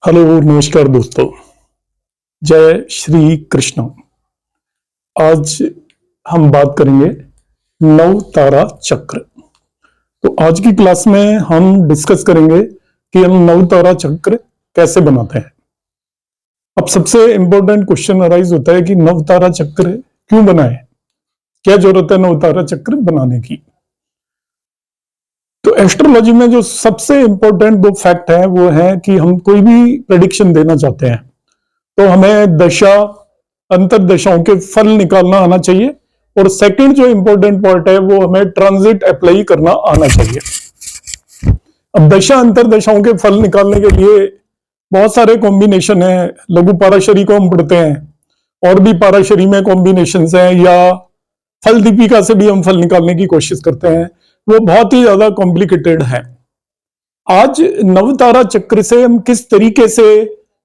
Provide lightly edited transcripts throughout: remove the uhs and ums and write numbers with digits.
Hello नमस्कार दोस्तों। जय श्री कृष्ण। आज हम बात करेंगे नव तारा चक्र। तो आज की क्लास में हम डिस्कस करेंगे कि हम नव तारा चक्र कैसे बनाते हैं। अब सबसे इंपॉर्टेंट क्वेश्चन अराइज होता है कि नव तारा चक्र क्यों बनाए, क्या जरूरत है नव तारा चक्र बनाने की। तो एस्ट्रोलॉजी में जो सबसे इंपॉर्टेंट दो फैक्ट है वो है कि हम कोई भी प्रेडिक्शन देना चाहते हैं तो हमें दशा अंतर दशाओं के फल निकालना आना चाहिए, और सेकंड जो इंपॉर्टेंट पार्ट है वो हमें ट्रांजिट अप्लाई करना आना चाहिए। अब दशा अंतर दशाओं के फल निकालने के लिए बहुत सारे कॉम्बिनेशन है। लघु पाराशरी को हम पढ़ते हैं और भी पाराशरी में कॉम्बिनेशन है, या फल दीपिका से भी हम फल निकालने की कोशिश करते हैं। वो बहुत ही ज्यादा कॉम्प्लिकेटेड है। आज नवतारा चक्र से हम किस तरीके से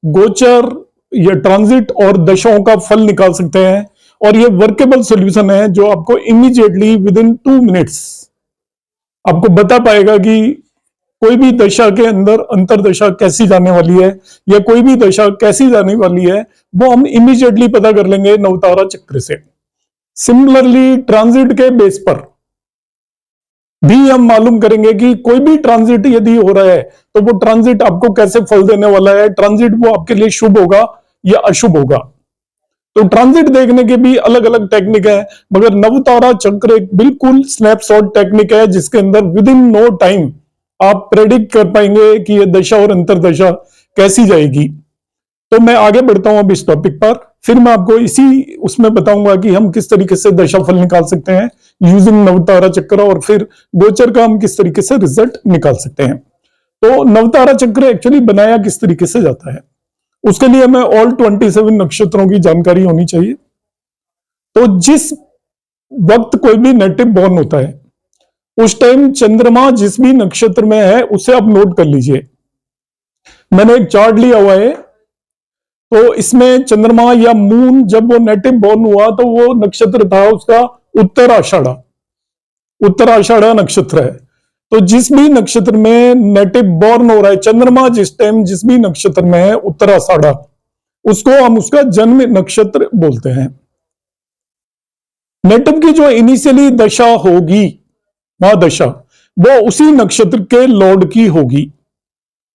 गोचर या ट्रांजिट और दशाओं का फल निकाल सकते हैं, और ये वर्केबल सॉल्यूशन है जो आपको इमीडिएटली विद इन 2 मिनट्स आपको बता पाएगा कि कोई भी दशा के अंदर अंतर दशा कैसी जाने वाली है या कोई भी दशा कैसी जाने वाली है, वो हम इमीडिएटली पता कर लेंगे नवतारा चक्र से। सिमिलरली ट्रांजिट के बेस पर भी हम मालूम करेंगे कि कोई भी ट्रांजिट यदि हो रहा है तो वो ट्रांजिट आपको कैसे फल देने वाला है, ट्रांजिट वो आपके लिए शुभ होगा या अशुभ होगा। तो ट्रांजिट देखने के भी अलग अलग टेक्निक है, मगर नवतारा चक्र एक बिल्कुल स्नैपशॉट टेक्निक है जिसके अंदर विद इन नो टाइम आप प्रेडिक्ट कर पाएंगे कि ये दशा और अंतर दशा कैसी जाएगी। तो मैं आगे बढ़ता हूं अब इस टॉपिक पर, फिर मैं आपको इसी उसमें बताऊंगा कि हम किस तरीके से दशा फल निकाल सकते हैं यूजिंग नवतारा चक्र, और फिर गोचर का हम किस तरीके से रिजल्ट निकाल सकते हैं। तो नवतारा चक्र एक्चुअली बनाया किस तरीके से जाता है, उसके लिए हमें ऑल 27 नक्षत्रों की जानकारी होनी चाहिए। तो जिस वक्त कोई भी नेटिव बॉर्न होता है उस टाइम चंद्रमा जिस भी नक्षत्र में है उसे आप नोट कर लीजिए। मैंने एक चार्ट लिया हुआ है, तो इसमें चंद्रमा या मून जब वो नेटिव बॉर्न हुआ तो वो नक्षत्र था उसका उत्तराषाढ़ा। उत्तराषाढ़ा नक्षत्र है। तो जिस भी नक्षत्र में नेटिव बॉर्न हो रहा है चंद्रमा जिस टाइम जिस भी नक्षत्र में है उत्तराषाढ़ा, उसको हम उसका जन्म नक्षत्र बोलते हैं। नेटिव की जो इनिशियली दशा होगी महादशा, वो उसी नक्षत्र के लॉर्ड की होगी,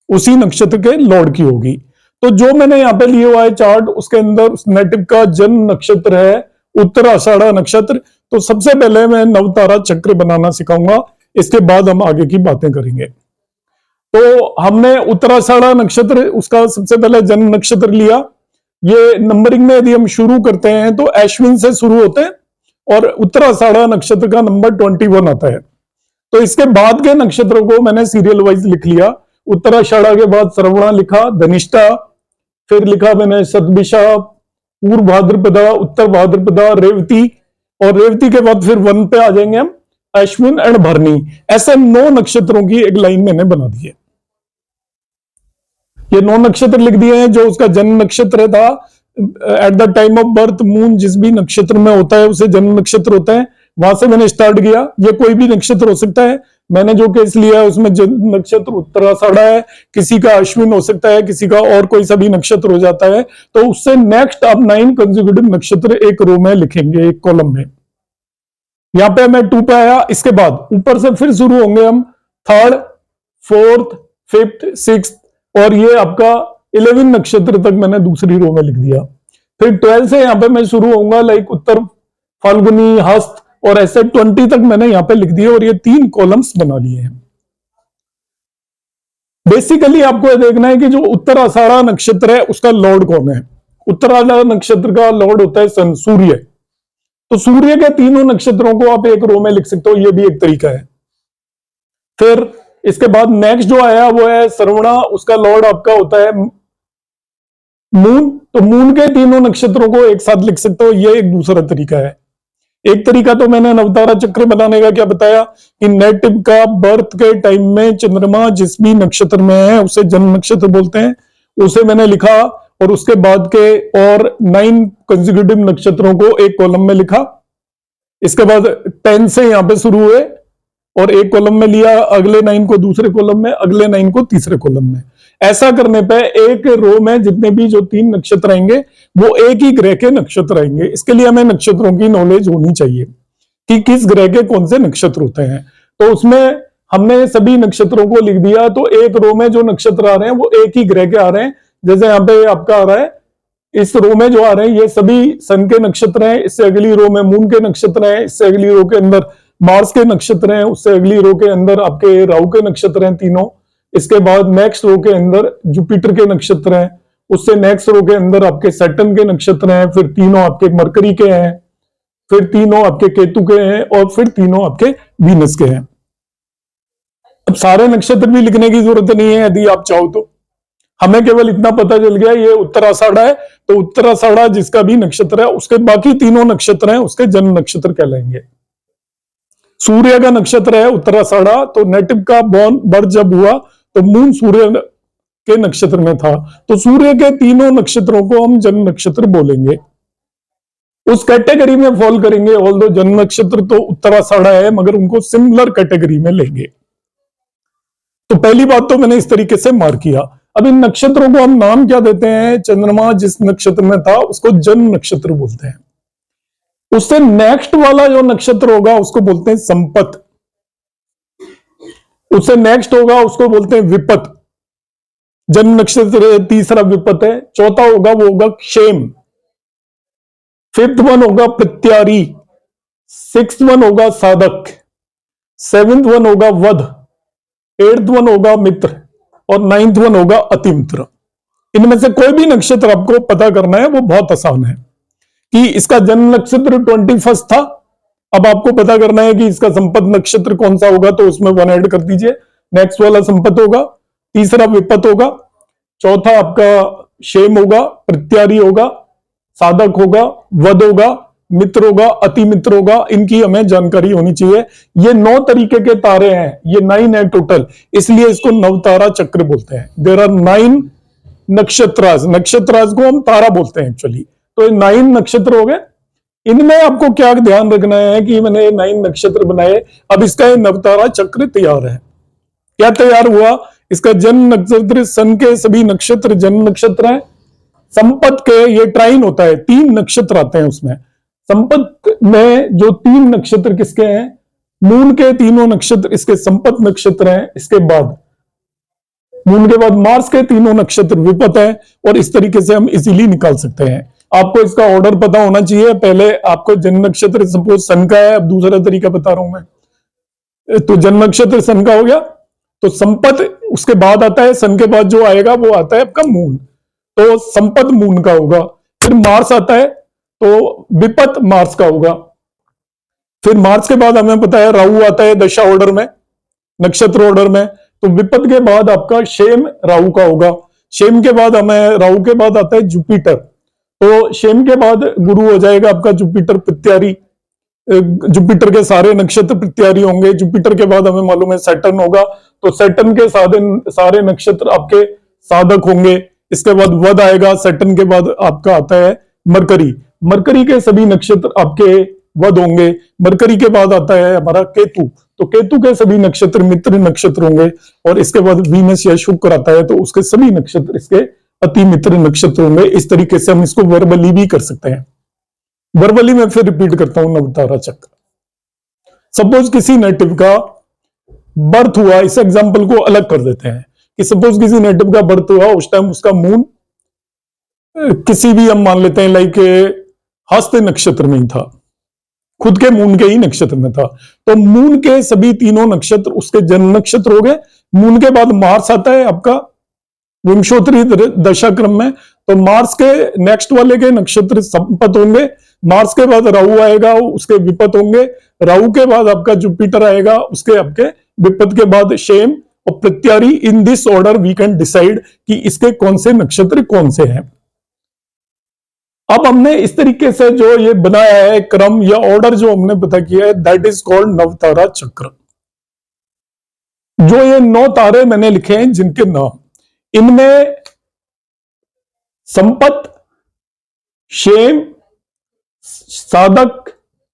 उसी नक्षत्र के लॉर्ड की होगी। तो जो मैंने यहां पे लिया हुआ है चार्ट, उसके अंदर उस नेटिव का जन्म नक्षत्र है उत्तराषाढ़ा नक्षत्र। तो सबसे पहले मैं नवतारा चक्र बनाना सिखाऊंगा, इसके बाद हम आगे की बातें करेंगे। तो हमने उत्तराषाढ़ा नक्षत्र उसका सबसे पहले जन्म नक्षत्र लिया। ये नंबरिंग में यदि हम शुरू करते हैं तो अश्विन से शुरू होते हैं और उत्तराषाढ़ा नक्षत्र का नंबर 21 आता है। तो इसके बाद के नक्षत्रों को मैंने सीरियल वाइज लिख लिया। उत्तराषाढ़ा के बाद श्रवणा लिखा, धनिष्ठा, फिर लिखा मैंने शतभिषा, पूर्व भाद्रपदा, उत्तर भाद्रपदा, रेवती, और रेवती के बाद फिर 1 पे आ जाएंगे हम अश्विन एंड भरनी। ऐसे 9 नक्षत्रों की एक लाइन मैंने बना दी है। ये 9 नक्षत्र लिख दिए हैं जो उसका जन्म नक्षत्र था। At the time of birth moon जिस भी नक्षत्र में होता है उसे जन्म नक्षत्र होता है। वहां से मैंने स्टार्ट किया। ये कोई भी नक्षत्र हो सकता है। मैंने जो केस लिया है उसमें जन्म नक्षत्र उत्तराषाढ़ा है, किसी का अश्विन हो सकता है, किसी का और कोई सा भी नक्षत्र हो जाता है। तो उससे नेक्स्ट आप 9 कंसेक्यूटिव नक्षत्र एक रो में लिखेंगे, एक कॉलम में। यहां पे मैं 2 पे आया, इसके बाद ऊपर से फिर शुरू होंगे हम 3rd, 4th, 5th, 6th, और ये आपका 11 नक्षत्र तक मैंने दूसरी रो में लिख दिया। फिर 12 से यहां पे मैं शुरू होऊंगा, लाइक उत्तर फाल्गुनी, हस्त, और ऐसे 20 तक मैंने यहां पे लिख दिया, और ये 3 कॉलम्स बना लिए हैं। बेसिकली आपको यह देखना है कि जो उत्तराषाढ़ा नक्षत्र है उसका लॉर्ड कौन है। उत्तराषाढ़ा नक्षत्र का लॉर्ड होता है सन, सूर्य। तो सूर्य के तीनों नक्षत्रों को आप एक रो में लिख सकते हो, यह भी एक तरीका है। फिर इसके बाद नेक्स्ट जो आया वो है श्रवणा, उसका लॉर्ड आपका होता है मून। तो मून के तीनों नक्षत्रों को एक साथ लिख सकते हो, यह एक दूसरा तरीका है। एक तरीका तो मैंने नवतारा चक्र बनाने का क्या बताया कि नेटिव का बर्थ के टाइम में चंद्रमा जिस भी नक्षत्र में है उसे जन्म नक्षत्र बोलते हैं, उसे मैंने लिखा, और उसके बाद के और 9 कंसेक्यूटिव नक्षत्रों को एक कॉलम में लिखा। इसके बाद 10 से यहां पे शुरू हुए और एक कॉलम में लिया, अगले 9 को दूसरे कॉलम में, अगले 9 को तीसरे कॉलम में। ऐसा करने पे एक रो में जितने भी जो 3 नक्षत्र आएंगे वो एक ही ग्रह के नक्षत्र आएंगे। इसके लिए हमें नक्षत्रों की नॉलेज होनी चाहिए कि किस ग्रह के कौन से नक्षत्र होते हैं। तो उसमें हमने सभी नक्षत्रों को लिख दिया, तो एक रो में जो नक्षत्र आ रहे हैं वो एक ही ग्रह के आ रहे हैं। जैसे यहाँ पे आपका आ रहा है, इस रो में जो आ रहे हैं ये सभी सन के नक्षत्र हैं, इससे अगली रो में मून के नक्षत्र हैं, इससे अगली रो के अंदर मार्स के नक्षत्र हैं, उससे अगली रो के अंदर आपके राहु के नक्षत्र हैं तीनों। इसके बाद नेक्स्ट रो के अंदर जुपिटर के नक्षत्र हैं, उससे नेक्स्ट रो के अंदर आपके सैटर्न के नक्षत्र हैं, फिर तीनों आपके मरकरी के हैं, फिर तीनों आपके केतु के हैं, और फिर तीनों आपके वीनस के हैं। अब सारे नक्षत्र भी लिखने की जरूरत नहीं है यदि आप चाहो तो। हमें केवल इतना पता चल गया ये उत्तराषाढ़ है, तो उत्तराषाढ़ जिसका भी नक्षत्र है उसके बाकी तीनों नक्षत्र हैं उसके जन्म नक्षत्र कहलाएंगे। सूर्य का नक्षत्र है उत्तराषाढ़, तो नेटिव का बर्थ जब हुआ तो मून सूर्य के नक्षत्र में था, तो सूर्य के तीनों नक्षत्रों को हम जन्म नक्षत्र बोलेंगे, उस कैटेगरी में फॉल करेंगे। ऑल दो जन्म नक्षत्र तो उत्तराषाढ़ है मगर उनको सिमिलर कैटेगरी में लेंगे। तो पहली बात तो मैंने इस तरीके से मार्क किया। अब इन नक्षत्रों को हम नाम क्या देते हैं? चंद्रमा जिस नक्षत्र में था उसको जन्म नक्षत्र बोलते हैं, उससे नेक्स्ट वाला जो नक्षत्र होगा उसको बोलते हैं संपत, उससे नेक्स्ट होगा उसको बोलते हैं विपत। जन्म नक्षत्र तीसरा विपत है, चौथा होगा वो होगा क्षेम, फिफ्थ वन होगा प्रत्यारी, सिक्स्थ वन होगा साधक, सेवेंथ वन होगा वध, एट्थ वन होगा मित्र, और नाइन्थ वन होगा अतिमित्र। इनमें से कोई भी नक्षत्र आपको पता करना है, वो बहुत आसान है कि इसका जन्म नक्षत्र 21 था। अब आपको पता करना है कि इसका संपत नक्षत्र कौन सा होगा, तो उसमें वन ऐड कर दीजिए। नेक्स्ट वाला संपत होगा, तीसरा विपत होगा, चौथा आपका क्षेम होगा, प्रत्यारी होगा, साधक होगा, वध होगा, मित्र होगा, अति मित्र होगा। इनकी हमें जानकारी होनी चाहिए। ये 9 तरीके के तारे हैं, ये 9 है टोटल, इसलिए इसको नवतारा चक्र बोलते हैं। देयर आर 9 नक्षत्रास, नक्षत्रास को हम तारा बोलते हैं एक्चुअली। तो ये 9 नक्षत्र हो गए। इनमें आपको क्या ध्यान रखना है कि मैंने 9 नक्षत्र बनाए, अब इसका नवतारा चक्र तैयार है। क्या तैयार हुआ? इसका जन्म नक्षत्र, सन के सभी नक्षत्र जन्म नक्षत्र हैं। संपत के ये ट्राइन होता है, 3 नक्षत्र आते हैं उसमें। संपत में जो 3 नक्षत्र किसके हैं? मून के तीनों नक्षत्र इसके संपत नक्षत्र हैं। इसके बाद मून के बाद मार्स के तीनों नक्षत्र विपत है, और इस तरीके से हम इजीली निकाल सकते हैं। आपको इसका ऑर्डर पता होना चाहिए। पहले आपको जन्म नक्षत्र सपोज सन का है, अब दूसरा तरीका बता रहा हूं मैं। तो जन्म नक्षत्र सन का हो गया, तो संपत उसके बाद आता है, सन के बाद जो आएगा वो आता है आपका मून, तो संपत मून का होगा। फिर मार्स आता है तो विपत मार्स का होगा। फिर मार्स के बाद हमें पता है राहु आता है दशा ऑर्डर में, नक्षत्र ऑर्डर में, तो विपत के बाद आपका क्षेम राहु का होगा। क्षेम के बाद हमें राहु के बाद आता है जुपिटर, तो क्षेम के बाद गुरु हो जाएगा आपका जुपिटर प्रत्यारी। जुपिटर के सारे नक्षत्र प्रत्यारी होंगे। जुपिटर के बाद हमें मालूम है सैटर्न होगा, तो सैटर्न के सारे नक्षत्र आपके साधक होंगे। इसके बाद वध आएगा, सैटर्न के बाद आपका आता है मरकरी, मरकरी के सभी नक्षत्र आपके वध होंगे। मरकरी के बाद आता है हमारा केतु, तो केतु के सभी नक्षत्र मित्र नक्षत्र होंगे। और इसके बाद वीनस या शुक्र आता है, तो उसके सभी नक्षत्र इसके अति मित्र नक्षत्र होंगे। इस तरीके से हम इसको वर्बली भी कर सकते हैं। वर्बली में फिर रिपीट करता हूं नवतारा चक्र। सपोज किसी नेटिव का बर्थ हुआ, इस एग्जांपल को अलग कर देते हैं कि सपोज किसी नेटिव का बर्थ हुआ, उस टाइम उसका मून किसी भी हम मान लेते हैं लाइक हस्त नक्षत्र में ही था, खुद के मून के ही नक्षत्र में था, तो मून के सभी तीनों नक्षत्र उसके जन्म नक्षत्र हो गए। मून के बाद मार्स आता है आपका विंशोत्तरी दशा क्रम में, तो मार्स के नेक्स्ट वाले के नक्षत्र संपत होंगे। मार्स के बाद राहु आएगा, उसके विपत होंगे। राहु के बाद आपका जुपिटर आएगा, उसके आपके विपत के बाद क्षेम और प्रत्यारी। In this order we can decide कि इसके कौन से नक्षत्र कौन से हैं। अब हमने इस तरीके से जो ये बनाया है क्रम या ऑर्डर जो हमने पता किया है, दैट इज कॉल्ड नवतारा चक्र। जो ये 9 तारे मैंने लिखे हैं जिनके नाम, इनमें संपत, क्षेम, साधक,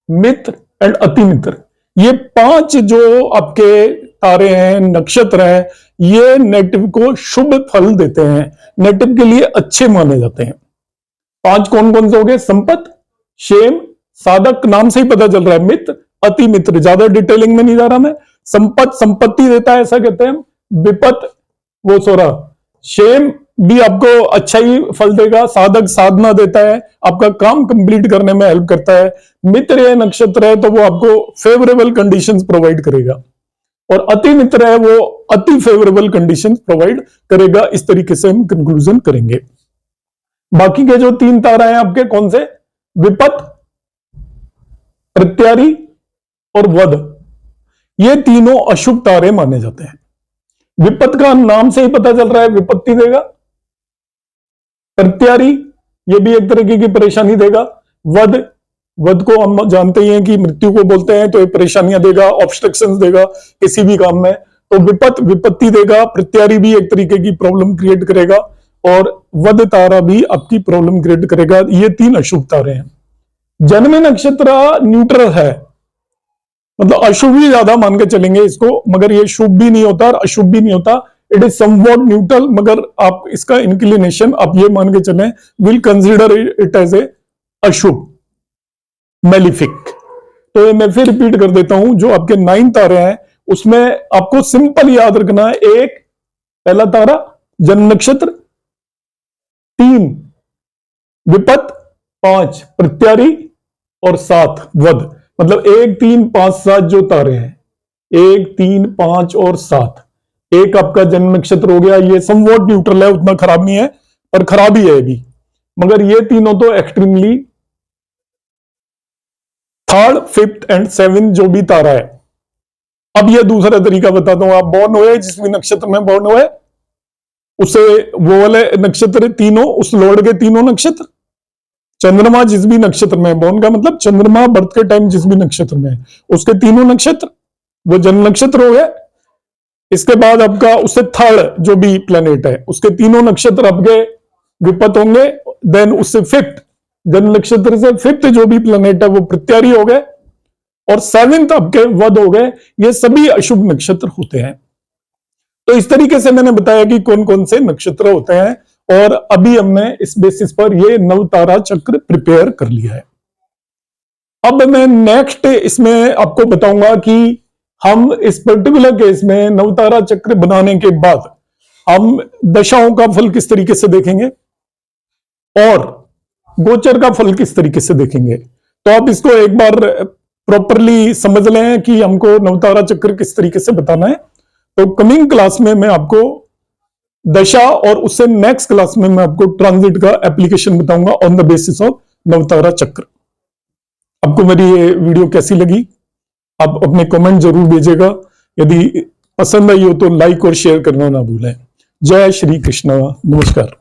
मित्र एंड अतिमित्र, ये 5 जो आपके तारे हैं, नक्षत्र हैं, ये नेगेटिव को शुभ फल देते हैं, नेगेटिव के लिए अच्छे माने जाते हैं। 5 कौन कौन से हो गए? संपत, क्षेम, साधक, नाम से ही पता चल रहा है, मित्र, अति मित्र, ज्यादा डिटेलिंग में नहीं जा रहा मैं। संपत संपत्ति देता है ऐसा कहते हैं। विपत वो सोरा, क्षेम भी आपको अच्छा ही फल देगा। साधक साधना देता है, आपका काम कंप्लीट करने में हेल्प करता है। मित्र या नक्षत्र है तो वो आपको फेवरेबल कंडीशंस प्रोवाइड करेगा, और अति मित्र है वो अति फेवरेबल कंडीशंस प्रोवाइड करेगा। इस तरीके से हम कंक्लूजन करेंगे। बाकी के जो 3 तारा हैं आपके कौन से? विपत, प्रत्यारी और वध, ये तीनों अशुभ तारे माने जाते हैं। विपत का नाम से ही पता चल रहा है विपत्ति देगा। प्रत्यारी ये भी एक तरीके की परेशानी देगा। वध, वध को हम जानते ही हैं कि मृत्यु को बोलते हैं, तो ये परेशानियां देगा, ऑब्स्ट्रक्शंस देगा किसी भी काम में। तो विपत विपत्ति देगा, प्रत्यारी भी एक तरीके की प्रॉब्लम क्रिएट करेगा, और वध तारा भी आपकी प्रॉब्लम क्रिएट करेगा। ये 3 अशुभ तारे हैं। जन्म नक्षत्र न्यूट्रल है, मतलब अशुभ ही ज्यादा मान के चलेंगे इसको, मगर ये शुभ भी नहीं होता और अशुभ भी नहीं होता। इट इज समवॉट न्यूट्रल, मगर आप इसका इंक्लिनेशन आप ये मान के चलें, will consider it as a अशुभ, मेलिफिक। तो ये मैं फिर रिपीट कर देता हूं, जो आपके 9 तारे हैं उसमें आपको सिंपल याद रखना है। 1 पहला तारा जन्म नक्षत्र, 3 विपत, 5 प्रत्यारी और 7 वध। मतलब 1, 3, 5, 7 जो तारे हैं, 1, 3, 5 और 7। 1 आपका जन्म नक्षत्र हो गया, ये समवॉट न्यूट्रल है, उतना खराब नहीं है, पर खराब ही है भी। मगर ये तीनों तो extremely, 3rd, 5th and 7th जो भी तारा है। अब ये दूसरा तरीका बताता हूं। आप बॉर्न हुए जिस भी नक्षत्र में बॉर्न हुए, उसे वो वाले नक्षत्र तीनों, उस लॉर्ड के तीनों नक्षत्र। चंद्रमा जिस भी नक्षत्र में, बॉर्न का मतलब चंद्रमा बर्थ के टाइम जिस भी नक्षत्र में, उसके तीनों नक्षत्र वो जन्म नक्षत्र हो गए। इसके बाद आपका उससे 3rd जो भी प्लेनेट है उसके तीनों नक्षत्र आपके विपत होंगे। देन उससे 5th जन्म नक्षत्र से 5th जो भी प्लेनेट है वो प्रत्यारी हो गए, और 7th आपके वध हो गए। ये सभी अशुभ नक्षत्र होते हैं। तो इस तरीके से मैंने बताया कि कौन कौन से नक्षत्र होते हैं, और अभी हमने इस बेसिस पर ये नवतारा चक्र प्रिपेयर कर लिया है। अब मैं नेक्स्ट इसमें आपको बताऊंगा कि हम इस पर्टिकुलर केस में नवतारा चक्र बनाने के बाद हम दशाओं का फल किस तरीके से देखेंगे और गोचर का फल किस तरीके से देखेंगे। तो आप इसको एक बार प्रॉपरली समझ लें कि हमको नवतारा चक्र किस तरीके से बताना है। तो कमिंग क्लास में मैं आपको दशा, और उससे नेक्स्ट क्लास में मैं आपको ट्रांजिट का एप्लीकेशन बताऊंगा ऑन द बेसिस ऑफ नवतारा चक्र। आपको मेरी ये वीडियो कैसी लगी आप अपने कमेंट जरूर भेजिएगा। यदि पसंद आई हो तो लाइक और शेयर करना ना भूलें। जय श्री कृष्ण, नमस्कार।